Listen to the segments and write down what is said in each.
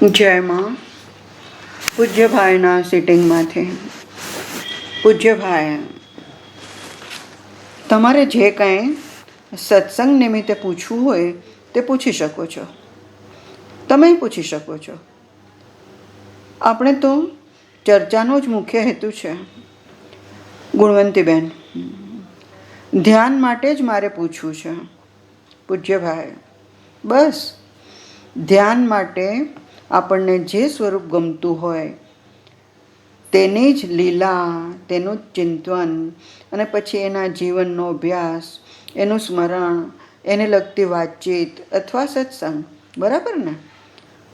જય માં. પૂજ્યભાઈના સિટિંગમાંથી. પૂજ્યભાઈ, તમારે જે કંઈ સત્સંગ નિમિત્તે પૂછવું હોય તે પૂછી શકો છો. તમે પૂછી શકો છો. આપણે તો ચર્ચાનો જ મુખ્ય હેતુ છે. ગુણવંતીબેન, ધ્યાન માટે જ મારે પૂછવું છે. પૂજ્યભાઈ, બસ ધ્યાન માટે આપણને જે સ્વરૂપ ગમતું હોય તેની જ લીલા, તેનું જ ચિંતન અને પછી એના જીવનનો અભ્યાસ, એનું સ્મરણ, એને લગતી વાતચીત અથવા સત્સંગ, બરાબર ને?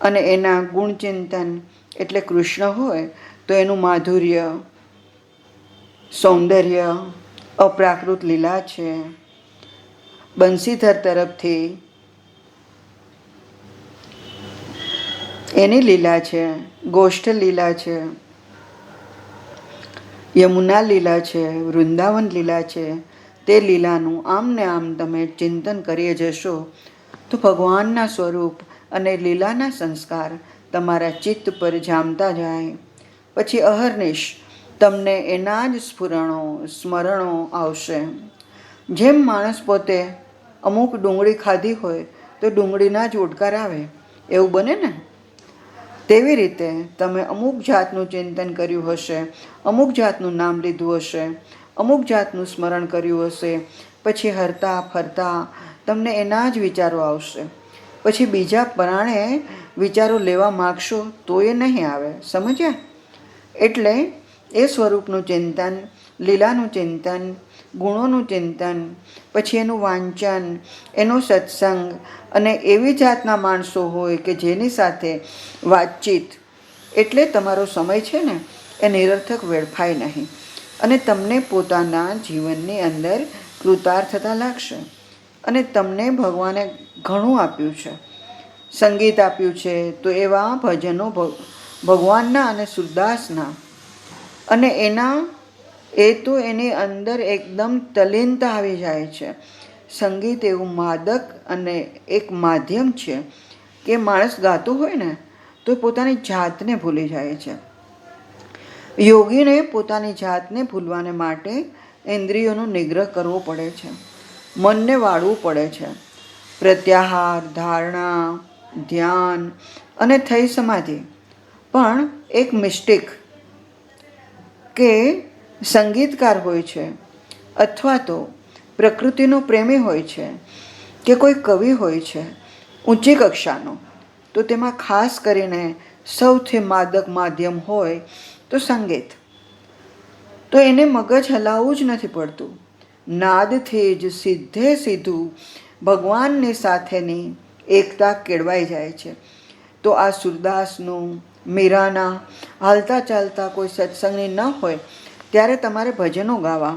અને એના ગુણચિંતન એટલે કૃષ્ણ હોય તો એનું માધુર્ય, સૌંદર્ય, અપ્રાકૃત લીલા છે, બંસીધર તરફથી એની લીલા છે, ગોષ્ઠ લીલા છે, યમુના લીલા છે, વૃંદાવન લીલા છે. તે લીલાનું આમ ને આમ તમે ચિંતન કરી જશો તો ભગવાનના સ્વરૂપ અને લીલાના સંસ્કાર તમારા ચિત્ત પર જામતા જાય. પછી અહર્નિશ તમને એના જ સ્મરણો આવશે. જેમ માણસ પોતે અમુક ડુંગળી ખાધી હોય તો ડુંગળીના જ ઓડકાર આવે, એવું બને ને? તેવી રીતે તમે અમુક જાતનું ચિંતન કર્યું હશે, અમુક જાતનું નામ લીધું હશે, અમુક જાતનું સ્મરણ કર્યું હશે. પછી હરતા ફરતા તમને એના જ વિચારો આવશે. પછી બીજા પરાણે વિચારો લેવા માગશો તો એ નહીં આવે. સમજ્યા? એટલે એ સ્વરૂપનું ચિંતન, લીલાનું ચિંતન, ગુણોનું ચિંતન, પછી એનું વાંચન, એનો સત્સંગ, અને એવી જાતના માણસો હોય કે જેની સાથે વાતચીત, એટલે તમારો સમય છે ને એ નિરર્થક વેડફાય નહીં અને તમને પોતાના જીવનની અંદર કૃતાર્થતા લાગશે. અને તમને ભગવાને ઘણું આપ્યું છે, સંગીત આપ્યું છે, તો એવા ભજનો ભગવાનના અને સુરદાસના, અને એ તો એની અંદર એકદમ તલ્લીનતા આવી જાય છે. સંગીત એવું માદક અને એક માધ્યમ છે કે માણસ ગાતો હોય ને તો પોતાની જાતને ભૂલી જાય છે. યોગીને પોતાની જાતને ભૂલવાને માટે ઇન્દ્રિયોનો નિગ્રહ કરવો પડે છે, મનને વાળવું પડે છે. પ્રત્યાહાર, ધારણા, ધ્યાન અને થઈ સમાધિ. પણ એક મિસ્ટિક કે સંગીતકાર હોય છે, અથવા તો પ્રકૃતિનો પ્રેમી હોય છે, કે કોઈ કવિ હોય છે ઊંચી કક્ષાનો, તો તેમાં ખાસ કરીને સૌથી માદક માધ્યમ હોય તો સંગીત. તો એને મગજ હલાવવું જ નથી પડતું. નાદથી જ સીધું ભગવાનની સાથેની એકતા કેળવાઈ જાય છે. તો આ સુરદાસનું, મીરાના હાલતા ચાલતા કોઈ સત્સંગની ન હોય ત્યારે તમારે ભજનો ગાવા,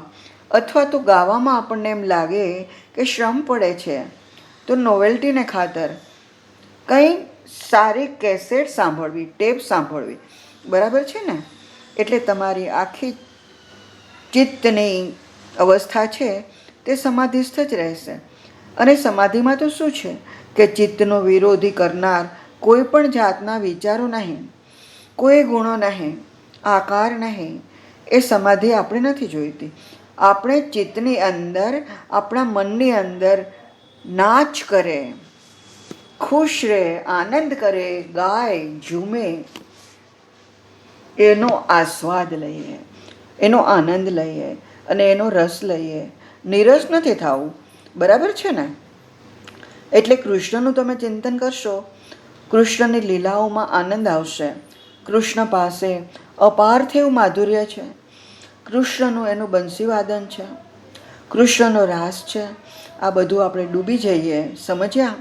અથવા તો ગાવામાં આપણને એમ લાગે કે શ્રમ પડે છે તો નોવેલ્ટીને ખાતર કંઈ સારી કેસેટ સાંભળવી, ટેપ સાંભળવી, બરાબર છે ને? એટલે તમારી આખી ચિત્તની અવસ્થા છે તે સમાધિસ્થ જ રહેશે. અને સમાધિમાં તો શું છે કે ચિત્તનો વિરોધી કરનાર કોઈ પણ જાતના વિચારો નહીં, કોઈ ગુણો નહીં, આકાર નહીં. એ સમાધિ આપણે નથી જોઈતી. આપણે ચિત્તની અંદર, આપણા મનની અંદર નાચ કરે, ખુશ રહે, આનંદ કરે, ગાય, ઝૂમે, એનો આસ્વાદ લઈએ, એનો આનંદ લઈએ અને એનો રસ લઈએ. નિરસ નથી થવું, બરાબર છે ને? એટલે કૃષ્ણનું તમે ચિંતન કરશો, કૃષ્ણની લીલાઓમાં આનંદ આવશે. કૃષ્ણ પાસે અપાર્થિવ માધુર્ય છે, કૃષ્ણનું એનું બંસીવાદન છે, કૃષ્ણનો રાસ છે. આ બધું આપણે ડૂબી જઈએ. સમજ્યા?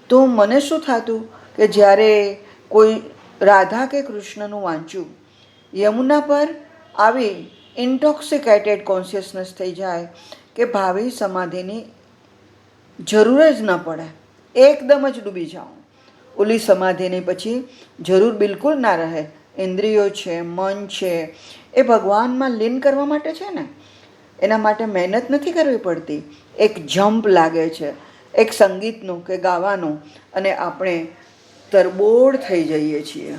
તો મને શું થતું કે જ્યારે કોઈ રાધા કે કૃષ્ણનું વાંચ્યું, યમુના પર આવી ઇન્ટોક્સિકેટેડ કોન્શિયસનેસ થઈ જાય કે ભાવિ સમાધિની જરૂર જ ન પડે, એકદમ જ ડૂબી જાઉં. ઓલી સમાધિની પછી જરૂર બિલકુલ ના રહે. ઇન્દ્રિયો છે, મન છે, એ ભગવાનમાં લીન કરવા માટે છે ને, એના માટે મહેનત નથી કરવી પડતી. એક જમ્પ લાગે છે, એક સંગીતનું કે ગાવાનું, અને આપણે તરબોળ થઈ જઈએ છીએ.